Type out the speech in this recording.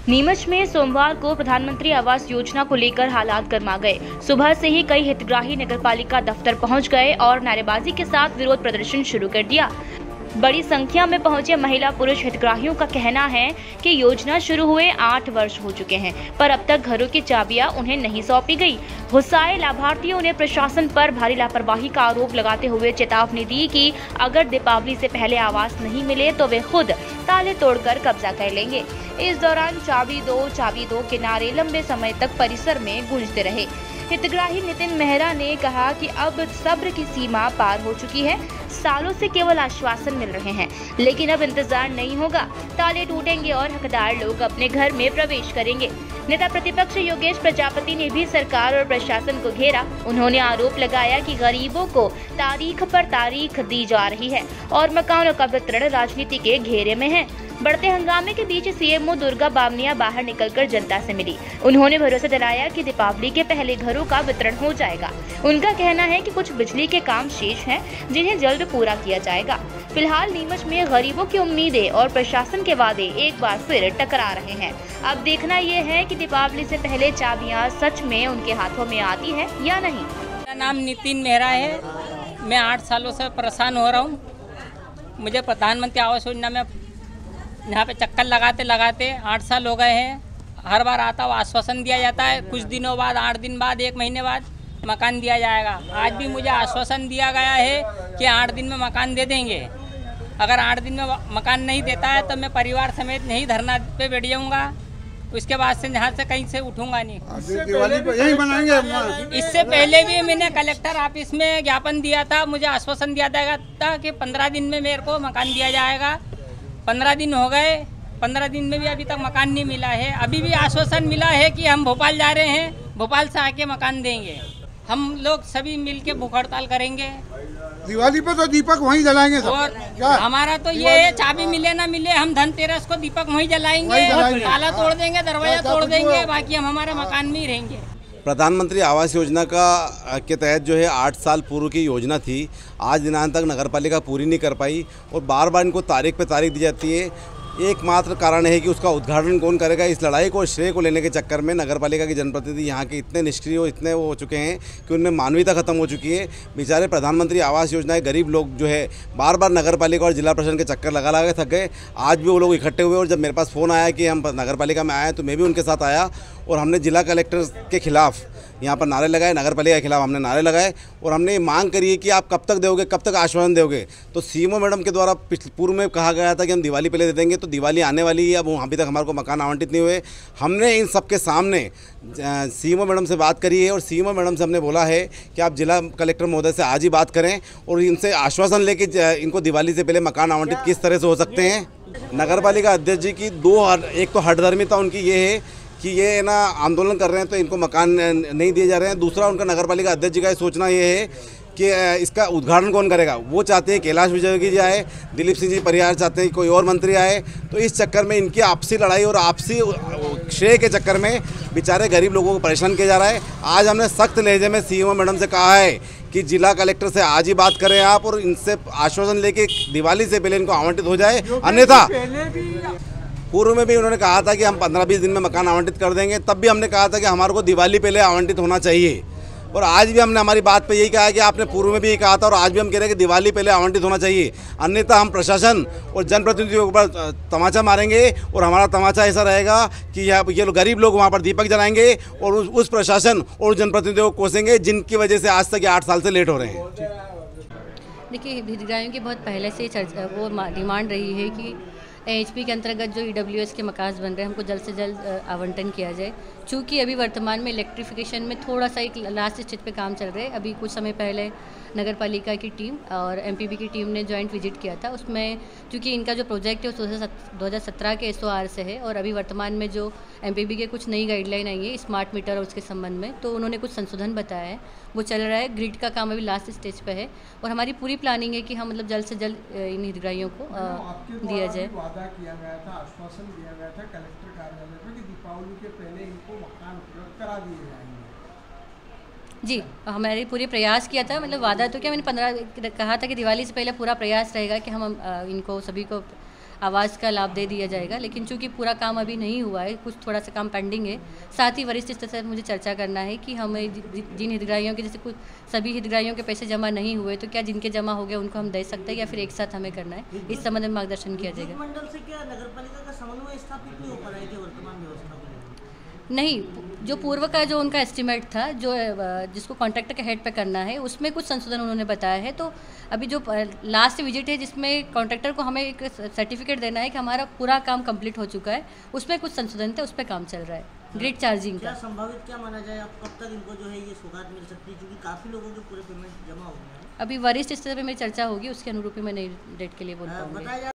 नीमच में सोमवार को प्रधानमंत्री आवास योजना को लेकर हालात गर्मा गए। सुबह से ही कई हितग्राही नगरपालिका दफ्तर पहुंच गए और नारेबाजी के साथ विरोध प्रदर्शन शुरू कर दिया। बड़ी संख्या में पहुंचे महिला पुरुष हितग्राहियों का कहना है कि योजना शुरू हुए 8 वर्ष हो चुके हैं, पर अब तक घरों की चाबियां उन्हें नहीं सौंपी गई। गुस्साए लाभार्थियों ने प्रशासन पर भारी लापरवाही का आरोप लगाते हुए चेतावनी दी कि अगर दीपावली से पहले आवास नहीं मिले तो वे खुद ताले तोड़कर कब्जा कर लेंगे। इस दौरान चाबी दो के नारे लंबे समय तक परिसर में गूंजते रहे। हितग्राही नितिन मेहरा ने कहा कि अब सब्र की सीमा पार हो चुकी है। सालों से केवल आश्वासन मिल रहे हैं, लेकिन अब इंतजार नहीं होगा। ताले टूटेंगे और हकदार लोग अपने घर में प्रवेश करेंगे। नेता प्रतिपक्ष योगेश प्रजापति ने भी सरकार और प्रशासन को घेरा। उन्होंने आरोप लगाया कि गरीबों को तारीख पर तारीख दी जा रही है और मकानों का वितरण राजनीति के घेरे में है। बढ़ते हंगामे के बीच सीएमओ दुर्गा बामनिया बाहर निकलकर जनता से मिली। उन्होंने भरोसा दिलाया कि दीपावली के पहले घरों का वितरण हो जाएगा। उनका कहना है कि कुछ बिजली के काम शेष हैं, जिन्हें जल्द पूरा किया जाएगा। फिलहाल नीमच में गरीबों की उम्मीदें और प्रशासन के वादे एक बार फिर टकरा रहे हैं। अब देखना ये है कि दीपावली से पहले चाबियां सच में उनके हाथों में आती है या नहीं। मेरा नाम नितिन मेहरा है। मैं 8 सालों से परेशान हो रहा हूँ। मुझे प्रधानमंत्री आवास योजना में यहाँ पे चक्कर लगाते लगाते 8 साल हो गए हैं। हर बार आता हुआ आश्वासन दिया जाता है, कुछ दिनों बाद, 8 दिन बाद, 1 महीने बाद मकान दिया जाएगा। आज भी मुझे आश्वासन दिया गया है कि 8 दिन में मकान दे देंगे। अगर 8 दिन में मकान नहीं देता है तो मैं परिवार समेत नहीं धरना पे बैठ जाऊँगा। उसके बाद से यहाँ से कहीं से उठूँगा नहीं। दिवाली पर यही बनाएंगे। इससे पहले भी मैंने कलेक्टर ऑफिस में ज्ञापन दिया था। मुझे आश्वासन दिया था कि 15 दिन में मेरे को मकान दिया जाएगा। 15 दिन हो गए, 15 दिन में भी अभी तक मकान नहीं मिला है। अभी भी आश्वासन मिला है कि हम भोपाल जा रहे हैं, भोपाल से आके मकान देंगे। हम लोग सभी मिलके भूख हड़ताल करेंगे। दिवाली पे तो दीपक वहीं जलाएंगे सब। और हमारा तो ये है, चाबी मिले ना मिले, हम धनतेरस को दीपक वहीं जलाएंगे, ताला तोड़ देंगे, दरवाजा तोड़ देंगे, बाकी हम हमारे मकान में ही रहेंगे। प्रधानमंत्री आवास योजना के तहत जो है 8 साल पूर्व की योजना थी। आज दिनांक तक नगरपालिका पूरी नहीं कर पाई और बार बार इनको तारीख पे तारीख दी जाती है। एकमात्र कारण है कि उसका उद्घाटन कौन करेगा। इस लड़ाई को श्रेय को लेने के चक्कर में नगरपालिका के जनप्रतिनिधि यहाँ के इतने निष्क्रिय और इतने वो हो चुके हैं कि उनमें मानवीयता खत्म हो चुकी है। बेचारे प्रधानमंत्री आवास योजना के गरीब लोग जो है बार बार नगरपालिका और जिला प्रशासन के चक्कर लगा लगा के थक गए। आज भी वो लोग इकट्ठे हुए और जब मेरे पास फ़ोन आया कि हम नगरपालिका में आए तो मैं भी उनके साथ आया और हमने जिला कलेक्टर के खिलाफ़ यहाँ पर नारे लगाए, नगरपालिका के खिलाफ हमने नारे लगाए और हमने मांग करी है कि आप कब तक दोगे, कब तक आश्वासन दोगे। तो सीएमओ मैडम के द्वारा पूर्व में कहा गया था कि हम दिवाली पहले दे देंगे, तो दिवाली आने वाली है। अब अभी तक हमारे को मकान आवंटित नहीं हुए। हमने इन सब के सामने सीएमओ मैडम से बात करी है और सीएमओ मैडम से हमने बोला है कि आप जिला कलेक्टर महोदय से आज ही बात करें और इनसे आश्वासन लेके इनको दिवाली से पहले मकान आवंटित किस तरह से हो सकते हैं। नगरपालिका अध्यक्ष जी की एक तो हठधर्मिता उनकी ये है कि ये ना आंदोलन कर रहे हैं तो इनको मकान नहीं दिए जा रहे हैं। दूसरा, उनका नगरपालिका अध्यक्ष जी का सोचना ये है कि इसका उद्घाटन कौन करेगा। वो चाहते हैं कैलाश विजयवर्गीय जी आए, दिलीप सिंह जी परिहार चाहते हैं कोई और मंत्री आए। तो इस चक्कर में इनकी आपसी लड़ाई और आपसी श्रेय के चक्कर में बेचारे गरीब लोगों को परेशान किया जा रहा है। आज हमने सख्त लहजे में सीएमओ मैडम से कहा है कि जिला कलेक्टर से आज ही बात करें आप और इनसे आश्वासन लेके दिवाली से पहले इनको आवंटित हो जाए। अन्यथा पूर्व में भी उन्होंने कहा था कि हम 15-20 दिन में मकान आवंटित कर देंगे। तब भी हमने कहा था कि हमारे को दिवाली पहले आवंटित होना चाहिए और आज भी हमने हमारी बात पे यही कहा है कि आपने पूर्व में भी यही कहा था और आज भी हम कह रहे हैं कि दिवाली पहले आवंटित होना चाहिए। अन्यथा हम प्रशासन और जनप्रतिनिधियों के ऊपर तमाचा मारेंगे और हमारा तमाचा ऐसा रहेगा कि ये गरीब लोग वहाँ पर दीपक जलाएंगे और उस प्रशासन और जनप्रतिनिधियों को कोसेंगे जिनकी वजह से आज तक 8 साल से लेट हो रहे हैं। देखिए, हितग्राहियों की बहुत पहले से वो डिमांड रही है कि एचपी के अंतर्गत जो ईडब्ल्यूएस के मकान बन रहे हैं हमको जल्द से जल्द आवंटन किया जाए। चूँकि अभी वर्तमान में इलेक्ट्रिफिकेशन में थोड़ा सा एक लास्ट स्टेज पे काम चल रहा है। अभी कुछ समय पहले नगरपालिका की टीम और एमपीबी की टीम ने जॉइंट विजिट किया था। उसमें क्योंकि इनका जो प्रोजेक्ट है वो 2017 के SOR से है और अभी वर्तमान में जो एमपीबी के कुछ नई गाइडलाइन आई है स्मार्ट मीटर और उसके संबंध में, तो उन्होंने कुछ संशोधन बताया है, वो चल रहा है। ग्रिड का काम अभी लास्ट स्टेज पे है और हमारी पूरी प्लानिंग है कि हम मतलब जल्द से जल्द इन हितग्राहियों को दिया जाए। वादा किया गया था, आश्वासन दिया गया था कलेक्टर कार्यालय में कि दीपावली के पहले इनको मकान उपलब्ध करा दिए जाएंगे। जी, हमारे पूरे प्रयास किया था, मतलब वादा तो क्या, मैंने 15 कहा था कि दिवाली से पहले पूरा प्रयास रहेगा कि हम इनको सभी को आवास का लाभ दे दिया जाएगा। लेकिन चूंकि पूरा काम अभी नहीं हुआ है, कुछ थोड़ा सा काम पेंडिंग है, साथ ही वरिष्ठ स्तर से मुझे चर्चा करना है कि हमें जिन हितग्राहियों के जैसे कुछ सभी हितग्राहियों के पैसे जमा नहीं हुए तो क्या जिनके जमा हो गए उनको हम दे सकते हैं या फिर एक साथ हमें करना है, इस संबंध में मार्गदर्शन किया जाएगा। मंडल से क्या नगरपालिका का समन्वय स्थापित नहीं हो पा रहा है कि वर्तमान व्यवस्था को? नहीं, जो पूर्व का जो उनका एस्टिमेट था, जो जिसको कॉन्ट्रैक्टर के हेड पे करना है, उसमें कुछ संशोधन उन्होंने बताया है। तो अभी जो लास्ट विजिट है जिसमें कॉन्ट्रैक्टर को हमें एक सर्टिफिकेट देना है कि हमारा पूरा काम कंप्लीट हो चुका है, उसमें कुछ संशोधन थे, उस पर काम चल रहा है ग्रिड चार्जिंग का। संभावित क्या माना जाए, अब कब तक इनको जो है ये सौगात मिल सकती है, क्योंकि काफ़ी लोगों के पूरे पेमेंट जमा हो गए हैं? अभी वरिष्ठ स्तर पर मेरी चर्चा होगी, उसके अनुरूप ही मैं नई डेट के लिए बोल पाऊँगी।